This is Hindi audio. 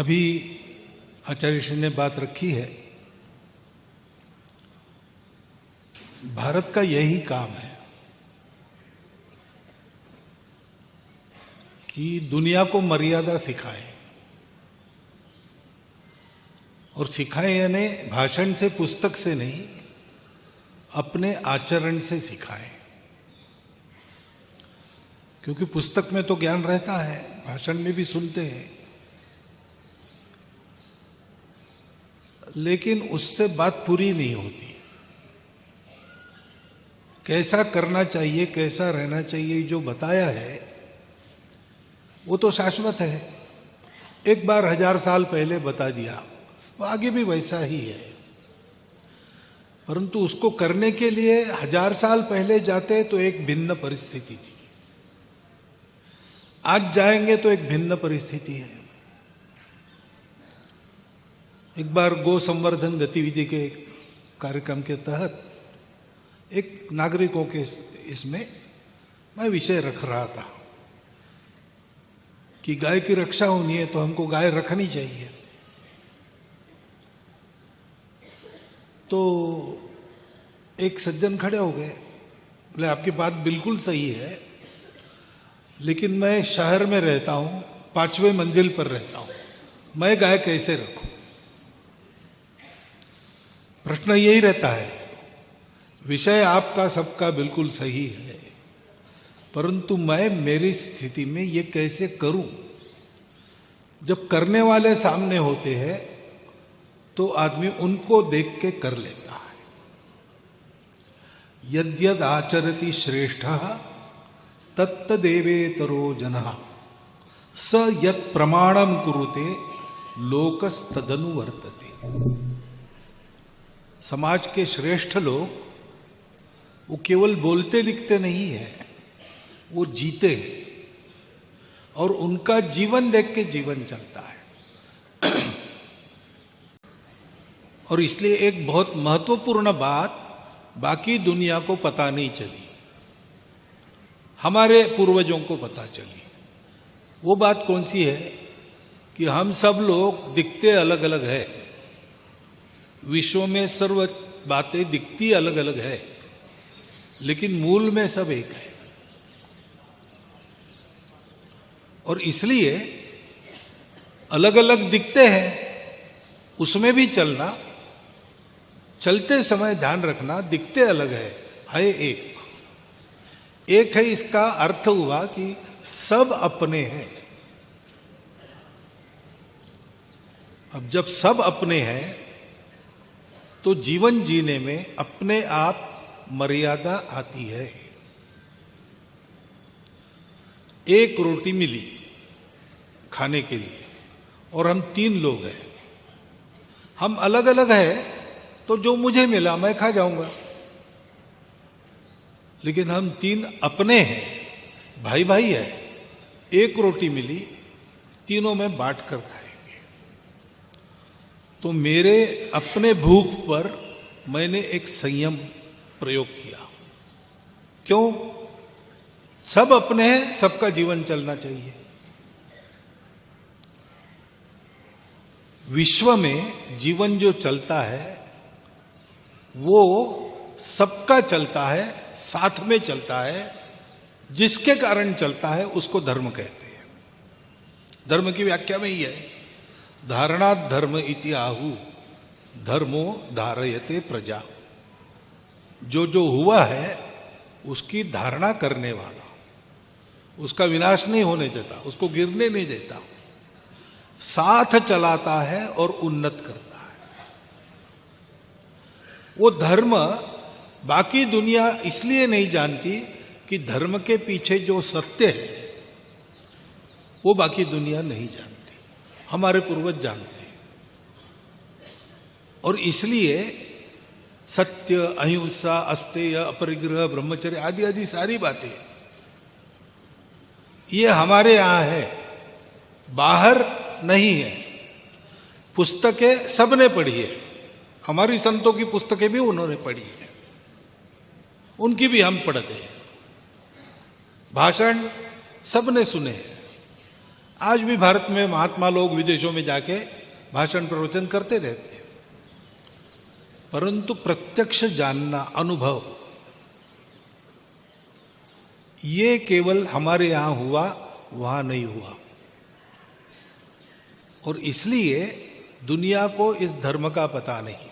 अभी आचार्य श्री ने बात रखी है, भारत का यही काम है कि दुनिया को मर्यादा सिखाए, और सिखाए यानी भाषण से पुस्तक से नहीं, अपने आचरण से सिखाए। क्योंकि पुस्तक में तो ज्ञान रहता है, भाषण में भी सुनते हैं, लेकिन उससे बात पूरी नहीं होती। कैसा करना चाहिए, कैसा रहना चाहिए, जो बताया है वो तो शाश्वत है। एक बार 1000 साल पहले बता दिया, वो आगे भी वैसा ही है। परंतु उसको करने के लिए 1000 साल पहले जाते तो एक भिन्न परिस्थिति थी, आज जाएंगे तो एक भिन्न परिस्थिति है। एक बार गो संवर्धन गतिविधि के कार्यक्रम के तहत एक नागरिकों के इसमें मैं विषय रख रहा था कि गाय की रक्षा होनी है तो हमको गाय रखनी चाहिए। तो एक सज्जन खड़े हो गए, बोले आपकी बात बिल्कुल सही है, लेकिन मैं शहर में रहता हूं, 5वें मंजिल पर रहता हूं, मैं गाय कैसे रखूं? प्रश्न यही रहता है। विषय आपका सबका बिल्कुल सही है, परंतु मैं मेरी स्थिति में ये कैसे करूं? जब करने वाले सामने होते हैं तो आदमी उनको देख के कर लेता है। यद्यद आचरति श्रेष्ठः तत्तदेवेतरो जनः स यत् प्रमाणम कुरुते लोकस्तदनुवर्तते। समाज के श्रेष्ठ लोग वो केवल बोलते लिखते नहीं है, वो जीते हैं, और उनका जीवन देख के जीवन चलता है। और इसलिए एक बहुत महत्वपूर्ण बात बाकी दुनिया को पता नहीं चली, हमारे पूर्वजों को पता चली। वो बात कौन सी है कि हम सब लोग दिखते अलग अलग है, विश्व में सर्व बातें दिखती अलग अलग है, लेकिन मूल में सब एक है। और इसलिए अलग अलग दिखते हैं, उसमें भी चलना, चलते समय ध्यान रखना, दिखते अलग है एक। एक है, इसका अर्थ हुआ कि सब अपने हैं। अब जब सब अपने हैं तो जीवन जीने में अपने आप मर्यादा आती है। एक रोटी मिली खाने के लिए और हम 3 लोग हैं, हम अलग अलग हैं, तो जो मुझे मिला मैं खा जाऊंगा, लेकिन हम 3 अपने हैं, भाई भाई है। एक रोटी मिली, तीनों में बांट कर खाएंगे। तो मेरे अपने भूख पर मैंने एक संयम प्रयोग किया। क्यों? सब अपने हैं, सबका जीवन चलना चाहिए। विश्व में जीवन जो चलता है वो सबका चलता है, साथ में चलता है। जिसके कारण चलता है उसको धर्म कहते हैं। धर्म की व्याख्या में ही है, धारणा धर्म इति आहु धर्मो धारयते प्रजा। जो जो हुआ है उसकी धारणा करने वाला, उसका विनाश नहीं होने देता, उसको गिरने नहीं देता, साथ चलाता है और उन्नत करता है। वो धर्म बाकी दुनिया इसलिए नहीं जानती कि धर्म के पीछे जो सत्य है वो बाकी दुनिया नहीं जानती, हमारे पूर्वज जानते हैं। और इसलिए सत्य, अहिंसा, अस्तेय, अपरिग्रह, ब्रह्मचर्य आदि आदि सारी बातें ये हमारे यहां है, बाहर नहीं है। पुस्तकें सबने पढ़ी है, हमारी संतों की पुस्तकें भी उन्होंने पढ़ी है, उनकी भी हम पढ़ते हैं। भाषण सबने सुने हैं। आज भी भारत में महात्मा लोग विदेशों में जाके भाषण प्रवचन करते रहते हैं, परंतु प्रत्यक्ष जानना, अनुभव, ये केवल हमारे यहां हुआ, वहां नहीं हुआ। और इसलिए दुनिया को इस धर्म का पता नहीं।